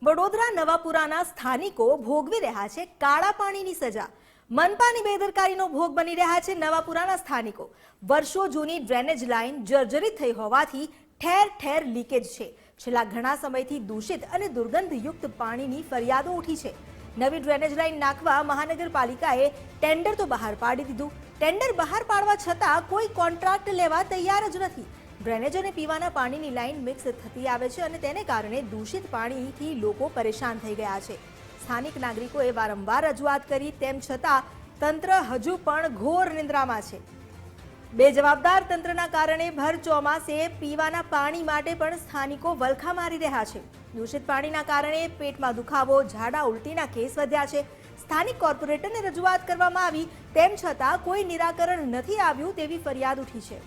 વડોદરા નવાપુરાના સ્થાનિકો ભોગવી રહ્યા છે કાળા પાણીની સજા। મનપાની બેદરકારીનો ભોગ બની રહ્યા છે નવાપુરાના સ્થાનિકો। વર્ષો જૂની ડ્રેનેજ લાઇન જર્જરિત થઈ હોવાથી ઠેર ઠેર લીકેજ છે। છેલ્લા ઘણા સમયથી દૂષિત અને દુર્ગંધયુક્ત પાણીની ફરિયાદો ઉઠી છે। નવી ડ્રેનેજ લાઇન નાખવા મહાનગરપાલિકાએ ટેન્ડર તો બહાર પાડી દીધું। ટેન્ડર બહાર પાડવા છતાં કોઈ કોન્ટ્રાક્ટ લેવા તૈયાર જ નથી। ડ્રેનેજ અને પીવાના પાણીની લાઇન મિક્સ થતી આવે છે અને તેને કારણે દૂષિત પાણીથી લોકો પરેશાન થઈ ગયા છે। સ્થાનિક નાગરિકોએ વારંવાર રજૂઆત કરી તેમ છતાં તંત્ર હજુ પણ ઘોર નિંદ્રામાં છે। બેજવાબદાર તંત્રના કારણે ભર ચોમાસે પીવાના પાણી માટે પણ સ્થાનિકો વલખા મારી રહ્યા છે। દૂષિત પાણીના કારણે પેટમાં દુખાવો, ઝાડા ઉલટીના કેસ વધ્યા છે। સ્થાનિક કોર્પોરેટરને રજૂઆત કરવામાં આવી તેમ છતાં કોઈ નિરાકરણ નથી આવ્યું તેવી ફરિયાદ ઉઠી છે।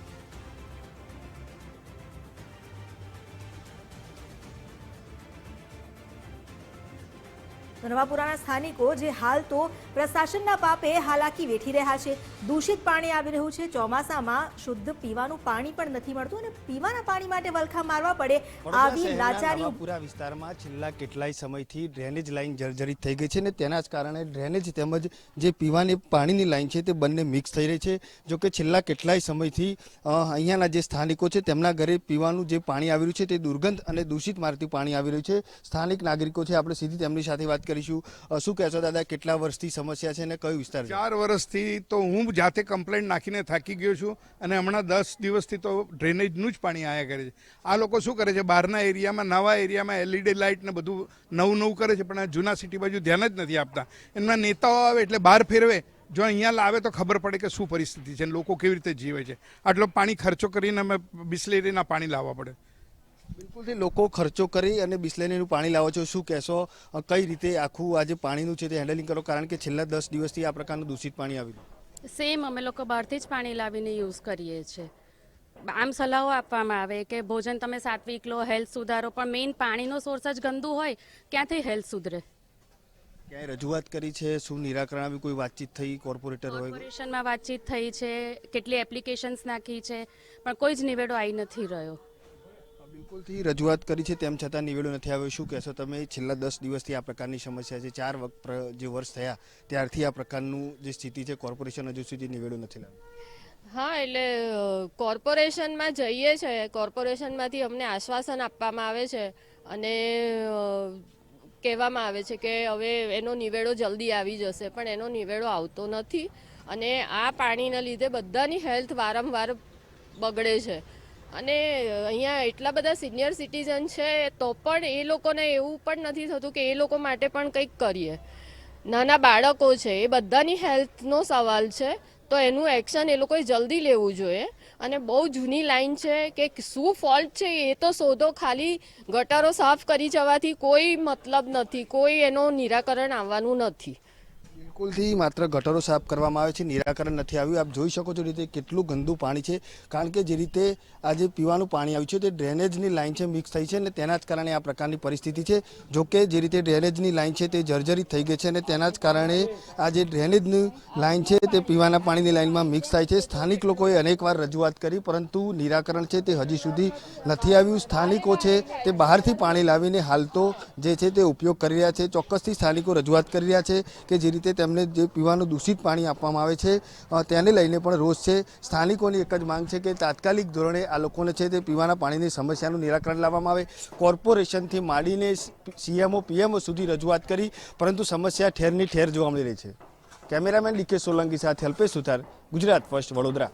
નવાપુરાના સ્થાનિકો જે હાલ તો પ્રશાસનના પાપે હાલાકી વેઠી રહ્યા છે। દૂષિત પાણી આવી રહ્યું છે। ચોમાસામાં શુદ્ધ પીવાનું પાણી પણ નથી મળતું અને પીવાના પાણી માટે વલખા મારવા પડે આવી લાચારી। નવાપુરા વિસ્તારમાં છેલ્લા કેટલાય સમયથી ડ્રેનેજ લાઇન જર્જરિત થઈ ગઈ છે અને તેના જ કારણે ડ્રેનેજ તેમજ જે પીવાની પાણીની લાઇન છે તે બંને મિક્સ થઈ રહી છે। જો કે છેલ્લા કેટલાય સમયથી અહીંયાના જે સ્થાનિકો છે તેમના ઘરે પીવાનું જે પાણી આવી રહ્યું છે તે દુર્ગંધ અને દૂષિત મારતી પાણી આવી રહ્યું છે। સ્થાનિક નાગરિકો છે, આપણે સીધી તેમની સાથે વાત કરીશું। શું કહેશો દાદા, કેટલા વર્ષથી સમસ્યા છે અને કયો વિસ્તાર છે? 4 વર્ષથી તો હું જાતે કમ્પ્લેન્ટ નાખીને થાકી ગયો છું અને હમણાં 10 દિવસથી તો ડ્રેનેજનું જ પાણી આયા કરે છે। આ લોકો શું કરે છે, બહારના એરિયામાં, નવા એરિયામાં એલઈડી લાઇટ ને બધું નવું કરે છે, પણ આ જૂના સિટી બાજુ ધ્યાન જ નથી આપતા। એમના નેતાઓ આવે એટલે બહાર ફેરવે, જો અહીંયા લાવે તો ખબર પડે કે શું પરિસ્થિતિ છે, લોકો કેવી રીતે જીવે છે। આટલો પાણી ખર્ચો કરીને અમે બિસ્લેરીના પાણી લાવવા પડે। બિલકુલ, લોકો ખર્ચો કરી અને બિસ્લેરીનું પાણી લાવો છો। શું કહેશો, કઈ રીતે આખું આજે પાણીનું છે તે હેન્ડલિંગ કરો, કારણ કે છેલ્લા 10 દિવસથી આ પ્રકારનું દૂષિત પાણી આવી રહ્યું? સેમ અમે લોકો બહારથી જ પાણી લાવીને યુઝ કરીએ છીએ। આમ સલાહો આપવામાં આવે કે ભોજન તમે સાત્વિક લો, હેલ્થ સુધારો, પણ મેઇન પાણીનો સોર્સ જ ગંદુ હોય, ક્યાંથી હેલ્થ સુધરે? ક્યાંય રજૂઆત કરી છે? શું નિરાકરણ આવ્યું? કોઈ વાતચીત થઈ કોર્પોરેટર હોય? કોર્પોરેશનમાં વાતચીત થઈ છે, કેટલી એપ્લિકેશન્સ નાખી છે, પણ કોઈ જ નિવેડો આવી નથી રહ્યો। બિલકુલથી રજૂઆત કરી છે તેમ છતાં નિવેડો નથી આવ્યો। શું કહેશો તમે, છેલ્લા 10 દિવસથી આ પ્રકારની સમસ્યા છે, 4 જે વર્ષ થયા ત્યારથી આ પ્રકારનું જે સ્થિતિ છે, કોર્પોરેશન હજુ સુધી નિવેડો નથી લાવ્યો? હા, એટલે કોર્પોરેશનમાં જઈએ છે, કોર્પોરેશનમાંથી અમને આશ્વાસન આપવામાં આવે છે અને કહેવામાં આવે છે કે હવે એનો નિવેડો જલ્દી આવી જશે, પણ એનો નિવેડો આવતો નથી અને આ પાણીના લીધે બધાની હેલ્થ વારંવાર બગડે છે। અને અહીંયા એટલા બધા સિનિયર સિટીઝન છે તો પણ એ લોકોને એવું પણ નથી થતું કે એ લોકો માટે પણ કંઈક કરીએ। નાના બાળકો છે, એ બધાની હેલ્થનો સવાલ છે, તો એનું એક્શન એ લોકોએ જલ્દી લેવું જોઈએ। અને બહુ જૂની લાઈન છે કે શું ફોલ્ટ છે એ તો શોધો, ખાલી ગટરો સાફ કરી જવાથી કોઈ મતલબ નથી, કોઈ એનો નિરાકરણ આવવાનું નથી। બિલકુલથી માત્ર ગટરો સાફ કરવામાં આવે છે, નિરાકરણ નથી આવ્યું। આપ જોઈ શકો છો રીતે કેટલું ગંદુ પાણી છે, કારણ કે જે રીતે આજે પીવાનું પાણી આવ્યું છે તે ડ્રેનેજની લાઇન છે મિક્સ થઈ છે અને તેના જ કારણે આ પ્રકારની પરિસ્થિતિ છે। જોકે જે રીતે ડ્રેનેજની લાઇન છે તે જર્જરિત થઈ ગઈ છે અને તેના જ કારણે આ જે ડ્રેનેજની લાઇન છે તે પીવાના પાણીની લાઇનમાં મિક્સ થાય છે। સ્થાનિક લોકોએ અનેકવાર રજૂઆત કરી પરંતુ નિરાકરણ છે તે હજી સુધી નથી આવ્યું। સ્થાનિકો છે તે બહારથી પાણી લાવીને હાલ તો જે છે તે ઉપયોગ કરી રહ્યા છે। ચોક્કસથી સ્થાનિકો રજૂઆત કરી રહ્યા છે કે જે રીતે તેમને જે પીવાનું દૂષિત પાણી આપવામાં આવે છે તેને લઈને પણ રોષ છે। સ્થાનિકોની એક જ માંગ છે કે તાત્કાલિક ધોરણે આ લોકોને છે તે પીવાના પાણીની સમસ્યાનું નિરાકરણ લાવવામાં આવે। કોર્પોરેશનથી માંડીને સીએમઓ પીએમઓ સુધી રજૂઆત કરી પરંતુ સમસ્યા ઠેરની ઠેર જોવા મળી રહી છે। કેમેરામેન ડીકે સોલંકી સાથે અલ્પેશ સુથાર, ગુજરાત ફર્સ્ટ, વડોદરા।